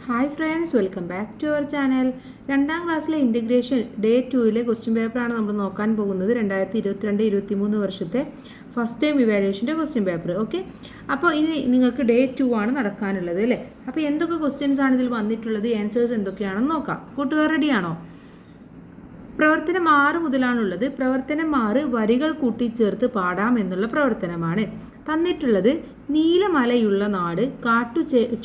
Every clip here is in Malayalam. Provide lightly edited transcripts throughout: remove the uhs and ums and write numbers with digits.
Hi friends, welcome back to our channel. രണ്ടാം ക്ലാസ്സിലെ ഇൻ്റഗ്രേഷൻ ഡേ 2 ക്വസ്റ്റ്യൻ പേപ്പറാണ് നമ്മൾ നോക്കാൻ പോകുന്നത്. 2022-23 വർഷത്തെ ഫസ്റ്റ് ടൈം ഇവാലുവേഷൻ്റെ ക്വസ്റ്റ്യൻ പേപ്പർ. ഓക്കെ, അപ്പോൾ ഇനി നിങ്ങൾക്ക് ഡേ 2 ആണ് നടക്കാനുള്ളത് അല്ലേ. അപ്പോൾ എന്തൊക്കെ ക്വസ്റ്റ്യൻസ് ആണ് ഇതിൽ വന്നിട്ടുള്ളത്, ആൻസേഴ്സ് എന്തൊക്കെയാണെന്ന് നോക്കാം. കൂട്ടുകാർ റെഡിയാണോ? പ്രവർത്തനം 6 മുതലാണുള്ളത്. പ്രവർത്തനം 6 വരികൾ കൂട്ടിച്ചേർത്ത് പാടാം എന്നുള്ള പ്രവർത്തനമാണ്. തന്നിട്ടുള്ളത് നീലമലയുള്ള നാട്,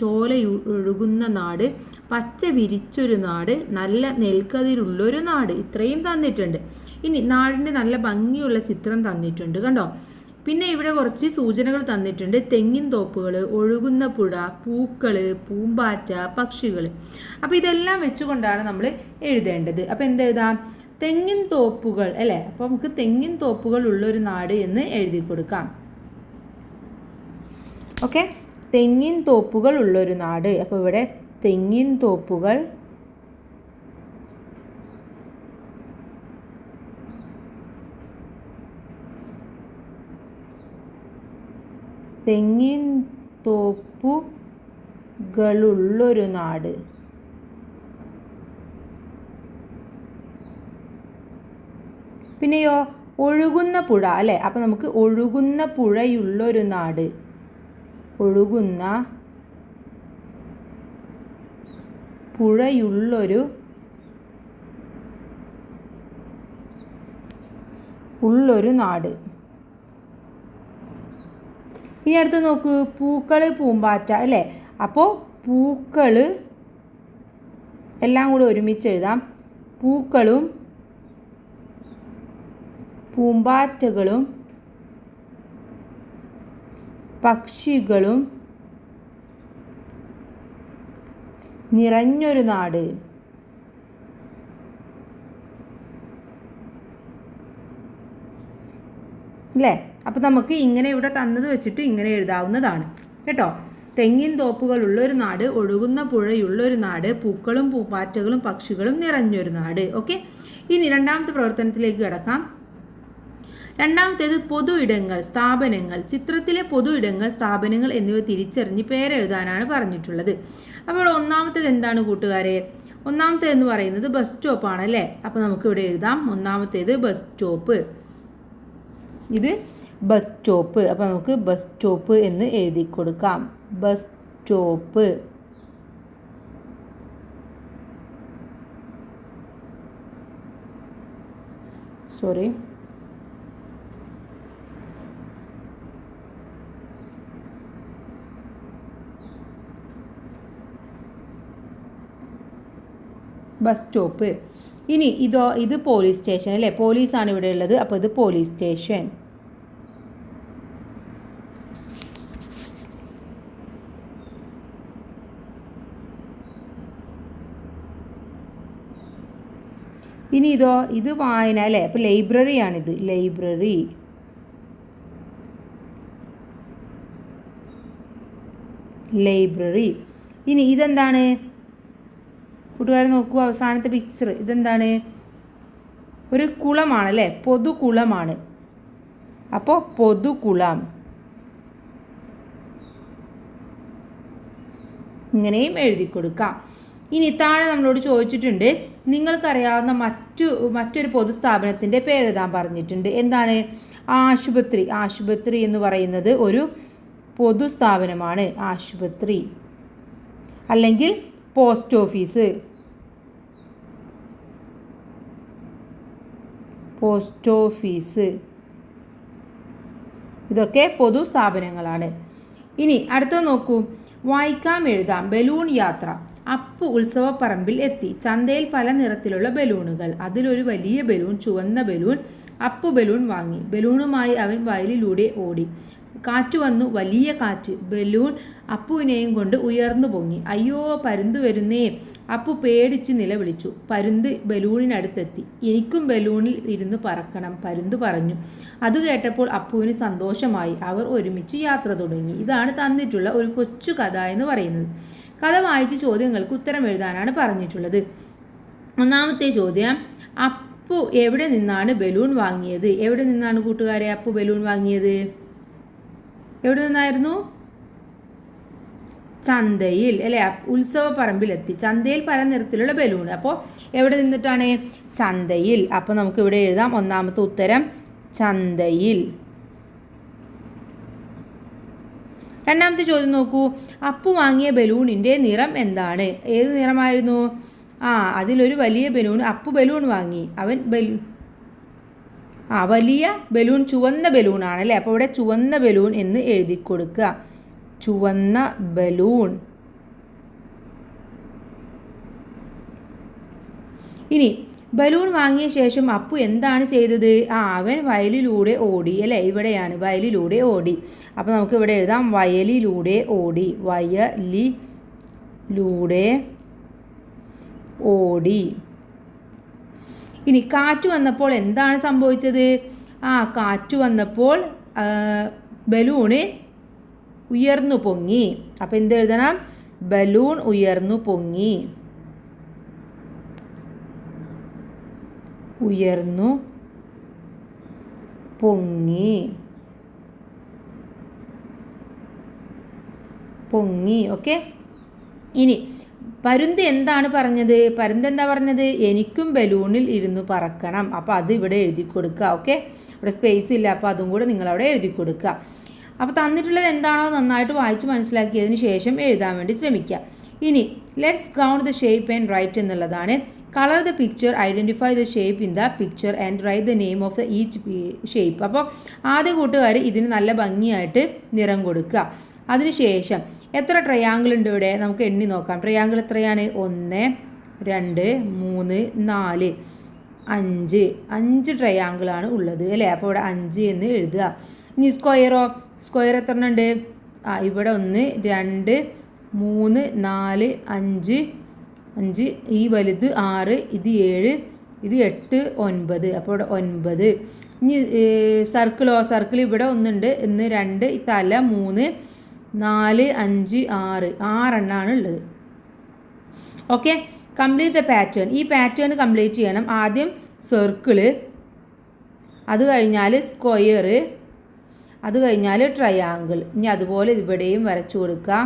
ചോലയൊഴുകുന്ന നാട്, പച്ച വിരിച്ചൊരു നാട്, നല്ല നെൽക്കതിരുള്ളൊരു നാട്. ഇത്രയും തന്നിട്ടുണ്ട്. ഇനി നാടിൻ്റെ നല്ല ഭംഗിയുള്ള ചിത്രം തന്നിട്ടുണ്ട്, കണ്ടോ. പിന്നെ ഇവിടെ കുറച്ച് സൂചനകൾ തന്നിട്ടുണ്ട്. തെങ്ങിൻ തോപ്പുകൾ, ഒഴുകുന്ന പുഴ, പൂക്കൾ, പൂമ്പാറ്റ, പക്ഷികൾ. അപ്പോൾ ഇതെല്ലാം വെച്ചുകൊണ്ടാണ് നമ്മൾ എഴുതേണ്ടത്. അപ്പോൾ എന്തെഴുതാം? തെങ്ങിൻ തോപ്പുകൾ അല്ലേ. അപ്പോൾ നമുക്ക് തെങ്ങിൻ തോപ്പുകൾ ഉള്ളൊരു നാട് എന്ന് എഴുതി കൊടുക്കാം. ഓക്കെ, തെങ്ങിൻ തോപ്പുകൾ ഉള്ളൊരു നാട്. അപ്പോൾ ഇവിടെ തെങ്ങിൻ തോപ്പുകൾ തെങ്ങിൻ തോപ്പുകളുള്ളൊരു നാട്. പിന്നെയോ ഒഴുകുന്ന പുഴ അല്ലേ. അപ്പോൾ നമുക്ക് ഒഴുകുന്ന പുഴയുള്ളൊരു നാട്, ഒഴുകുന്ന പുഴയുള്ളൊരു നാട്. ഇനി അടുത്ത് നോക്കൂ, പൂക്കൾ, പൂമ്പാറ്റ അല്ലേ. അപ്പോൾ പൂക്കൾ എല്ലാം കൂടി ഒരുമിച്ച് എഴുതാം. പൂക്കളും പൂമ്പാറ്റകളും പക്ഷികളും നിറഞ്ഞൊരു നാട്. അല്ലേ. അപ്പോൾ നമുക്ക് ഇങ്ങനെ ഇവിടെ തന്നത് വെച്ചിട്ട് ഇങ്ങനെ എഴുതാവുന്നതാണ് കേട്ടോ. തെങ്ങിൻ തോപ്പുകളുള്ളൊരു നാട്, ഒഴുകുന്ന പുഴയുള്ളൊരു നാട്, പൂക്കളും പൂമ്പാറ്റകളും പക്ഷികളും നിറഞ്ഞൊരു നാട്. ഓക്കെ, ഇനി രണ്ടാമത്തെ പ്രവർത്തനത്തിലേക്ക് കിടക്കാം. രണ്ടാമത്തേത് പൊതു ഇടങ്ങൾ, സ്ഥാപനങ്ങൾ. ചിത്രത്തിലെ പൊതു ഇടങ്ങൾ, സ്ഥാപനങ്ങൾ എന്നിവ തിരിച്ചറിഞ്ഞ് പേരെഴുതാനാണ് പറഞ്ഞിട്ടുള്ളത്. അപ്പോൾ ഒന്നാമത്തേത് എന്താണ് കൂട്ടുകാരെ? ഒന്നാമത്തേത് എന്ന് പറയുന്നത് ബസ് സ്റ്റോപ്പാണ് അല്ലേ. അപ്പോൾ നമുക്ക് ഇവിടെ എഴുതാം. ഒന്നാമത്തേത് ബസ് സ്റ്റോപ്പ്. ഇത് ബസ് സ്റ്റോപ്പ്. അപ്പോൾ നമുക്ക് ബസ് സ്റ്റോപ്പ് എന്ന് എഴുതി കൊടുക്കാം. Bus stop. Sorry, bus stop. ഇനി ഇത് പോലീസ് സ്റ്റേഷൻ അല്ലേ. പോലീസാണ് ഇവിടെ ഉള്ളത്. അപ്പോൾ ഇത് പോലീസ് സ്റ്റേഷൻ. ഇനി ഇത് വായന അല്ലേ. അപ്പോൾ ലൈബ്രറിയാണിത്, ലൈബ്രറി. ലൈബ്രറി. ഇനി ഇതെന്താണ് കൂട്ടുകാർ നോക്കൂ, അവസാനത്തെ പിക്ചർ. ഇതെന്താണ്? ഒരു കുളമാണല്ലേ, പൊതുകുളമാണ്. അപ്പോൾ പൊതുകുളം. ഇങ്ങനെയും എഴുതി കൊടുക്കാം. ഇനി താഴെ നമ്മളോട് ചോദിച്ചിട്ടുണ്ട്, നിങ്ങൾക്കറിയാവുന്ന മറ്റൊരു പൊതുസ്ഥാപനത്തിൻ്റെ പേരെഴുതാൻ പറഞ്ഞിട്ടുണ്ട്. എന്താണ്? ആശുപത്രി. ആശുപത്രി എന്ന് പറയുന്നത് ഒരു പൊതുസ്ഥാപനമാണ്. ആശുപത്രി അല്ലെങ്കിൽ പോസ്റ്റ് ഓഫീസ്. പോസ്റ്റ് ഓഫീസ് ഇതൊക്കെ പൊതുസ്ഥാപനങ്ങളാണ്. ഇനി അടുത്തത് നോക്കൂ, വായിക്കാം എഴുതാം. ബലൂൺ യാത്ര. അപ്പു ഉത്സവപ്പറമ്പിൽ എത്തി. ചന്തയിൽ പല നിറത്തിലുള്ള ബലൂണുകൾ. അതിലൊരു വലിയ ബലൂൺ, ചുവന്ന ബലൂൺ. അപ്പു ബലൂൺ വാങ്ങി. ബലൂണുമായി അവൻ വയലിലൂടെ ഓടി. കാറ്റ് വന്നു, വലിയ കാറ്റ്. ബലൂൺ അപ്പുവിനെയും കൊണ്ട് ഉയർന്നു പൊങ്ങി. അയ്യോ, പരുന്ത് വരുന്നേ! അപ്പു പേടിച്ച് നിലവിളിച്ചു. പരുന്ത് ബലൂണിനടുത്തെത്തി. എനിക്കും ബലൂണിൽ ഇരുന്ന് പറക്കണം, പരുന്ത് പറഞ്ഞു. അത് കേട്ടപ്പോൾ അപ്പുവിന് സന്തോഷമായി. അവർ ഒരുമിച്ച് യാത്ര തുടങ്ങി. ഇതാണ് തന്നിട്ടുള്ള ഒരു കൊച്ചു കഥ എന്ന് പറയുന്നത്. കഥ വായിച്ച് ചോദ്യങ്ങൾക്ക് ഉത്തരം എഴുതാനാണ് പറഞ്ഞിട്ടുള്ളത്. ഒന്നാമത്തെ ചോദ്യം, അപ്പു എവിടെ നിന്നാണ് ബലൂൺ വാങ്ങിയത്? എവിടെ നിന്നാണ് കൂട്ടുകാരെ അപ്പു ബലൂൺ വാങ്ങിയത്? എവിടെ നിന്നായിരുന്നു? ചന്തയിൽ അല്ലേ, ഉത്സവപ്പറമ്പിലെത്തി. ചന്തയിൽ പല നിറത്തിലുള്ള ബലൂൺ. അപ്പോൾ എവിടെ നിന്നിട്ടാണ്? ചന്തയിൽ. അപ്പോൾ നമുക്ക് ഇവിടെ എഴുതാം ഒന്നാമത്തെ ഉത്തരം ചന്തയിൽ. രണ്ടാമത്തെ ചോദ്യം നോക്കൂ. അപ്പു വാങ്ങിയ ബലൂണിൻ്റെ നിറം എന്താണ്? ഏത് നിറമായിരുന്നു? അതിലൊരു വലിയ ബലൂൺ. അപ്പു ബലൂൺ വാങ്ങി. അവൻ വലിയ ബലൂൺ ചുവന്ന ബലൂണാണ് അല്ലേ. അപ്പോൾ ഇവിടെ ചുവന്ന ബലൂൺ എന്ന് എഴുതി കൊടുക്കുക. ചുവന്ന ബലൂൺ. ഇനി ബലൂൺ വാങ്ങിയ ശേഷം അപ്പു എന്താണ് ചെയ്തത്? അവൻ വയലിലൂടെ ഓടി അല്ലേ. ഇവിടെയാണ് വയലിലൂടെ ഓടി. അപ്പോൾ നമുക്ക് ഇവിടെ എഴുതാം വയലിലൂടെ ഓടി. വയലിലൂടെ ഓടി. ഇനി കാറ്റ് വന്നപ്പോൾ എന്താണ് സംഭവിച്ചത്? കാറ്റ് വന്നപ്പോൾ ബലൂണ് ഉയർന്നു പൊങ്ങി. അപ്പോൾ എന്ത് എഴുതണം? ബലൂൺ ഉയർന്നു പൊങ്ങി. ഉയർന്നു പൊങ്ങി. പൊങ്ങി. ഓക്കെ. ഇനി പരുന്ത് എന്താണ് പറഞ്ഞത്? പരുന്ത് എന്താ പറഞ്ഞത്? എനിക്കും ബലൂണിൽ ഇരുന്ന് പറക്കണം. അപ്പോൾ അത് ഇവിടെ എഴുതി കൊടുക്കുക. ഓക്കെ. ഇവിടെ സ്പേസ് ഇല്ല, അപ്പോൾ അതും കൂടെ നിങ്ങളവിടെ എഴുതി കൊടുക്കുക. അപ്പോൾ തന്നിട്ടുള്ളത് എന്താണോ നന്നായിട്ട് വായിച്ച് മനസ്സിലാക്കിയതിന് ശേഷം എഴുതാൻ വേണ്ടി ശ്രമിക്കുക. ഇനി let's count the shape and write എന്നുള്ളതാണ്. Colour the picture, identify the shape in the picture and write the name of the each shape. അപ്പോൾ ആദ്യ കൂട്ടുകാർ ഇതിന് നല്ല ഭംഗിയായിട്ട് നിറം കൊടുക്കുക. അതിനുശേഷം എത്ര ട്രയാങ്കിൾ ഉണ്ട് ഇവിടെ നമുക്ക് എണ്ണി നോക്കാം. ട്രയാങ്കിൾ എത്രയാണ്? 1 2 3 4 5. 5 ട്രയാങ്കിളാണ് ഉള്ളത് അല്ലേ. അപ്പോൾ ഇവിടെ 5 എന്ന് എഴുതുക. ഇനി സ്ക്വയറോ? സ്ക്വയർ എത്ര ഉണ്ട്? ഇവിടെ 1 2 3 4 5 5. ഈ വലുത് 6, ഇത് 7, ഇത് 8 9. അപ്പോൾ ഇവിടെ 9. ഇനി സർക്കിളോ? സർക്കിൾ ഇവിടെ 1 ഉണ്ട്, 1 2, ഈ തല 3 4 5 6. 6 എണ്ണമാണ് ഉള്ളത്. ഓക്കെ. Complete the pattern. ഈ പാറ്റേൺ കംപ്ലീറ്റ് ചെയ്യണം. ആദ്യം സർക്കിള്, അത് കഴിഞ്ഞാൽ സ്ക്വയർ, അത് കഴിഞ്ഞാൽ ട്രയാങ്കിൾ. ഇനി അതുപോലെ ഇവിടെയും വരച്ചു കൊടുക്കുക.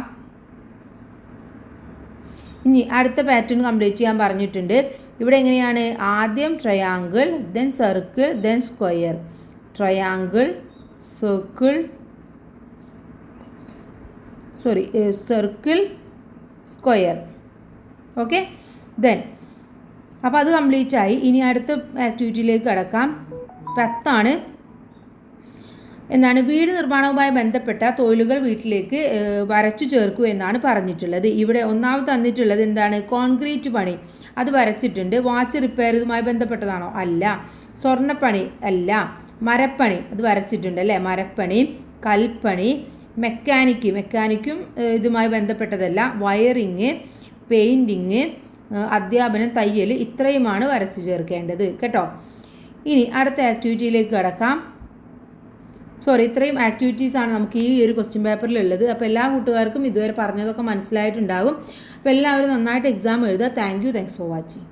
ഇനി അടുത്ത പാറ്റേൺ കംപ്ലീറ്റ് ചെയ്യാൻ പറഞ്ഞിട്ടുണ്ട്. ഇവിടെ എങ്ങനെയാണ്? ആദ്യം triangle, then circle, then square. Triangle, circle, circle, square. Okay. Then അപ്പോൾ അത് കംപ്ലീറ്റ് ആയി. ഇനി അടുത്ത ആക്ടിവിറ്റിയിലേക്ക് കടക്കാം. 10 എന്താണ്? വീട് നിർമ്മാണവുമായി ബന്ധപ്പെട്ട തൊഴിലുകൾ വീട്ടിലേക്ക് വരച്ചു ചേർക്കൂ എന്നാണ് പറഞ്ഞിട്ടുള്ളത്. ഇവിടെ ഒന്നാമത് തന്നിട്ടുള്ളത് എന്താണ്? കോൺക്രീറ്റ് പണി, അത് വരച്ചിട്ടുണ്ട്. വാച്ച് റിപ്പയർ ഇതുമായി ബന്ധപ്പെട്ടതാണോ? അല്ല. സ്വർണ്ണപ്പണി അല്ല. മരപ്പണി അത് വരച്ചിട്ടുണ്ട് അല്ലേ. മരപ്പണി, കൽപ്പണി, മെക്കാനിക്കും ഇതുമായി ബന്ധപ്പെട്ടതല്ല. വയറിങ്, പെയിൻറ്റിങ്, അധ്യാപനം, തയ്യൽ, ഇത്രയുമാണ് വരച്ചു ചേർക്കേണ്ടത് കേട്ടോ. ഇനി അടുത്ത ആക്ടിവിറ്റിയിലേക്ക് കടക്കാം. ഇത്രയും ആക്ടിവിറ്റീസാണ് നമുക്ക് ഈ ഒരു ക്വസ്റ്റ്യൻ പേപ്പറിലുള്ളത്. അപ്പോൾ എല്ലാ കൂട്ടുകാർക്കും ഇതുവരെ പറഞ്ഞതൊക്കെ മനസ്സിലായിട്ടുണ്ടാകും. അപ്പോൾ എല്ലാവരും നന്നായിട്ട് എക്സാം എഴുതുക. Thanks for watching.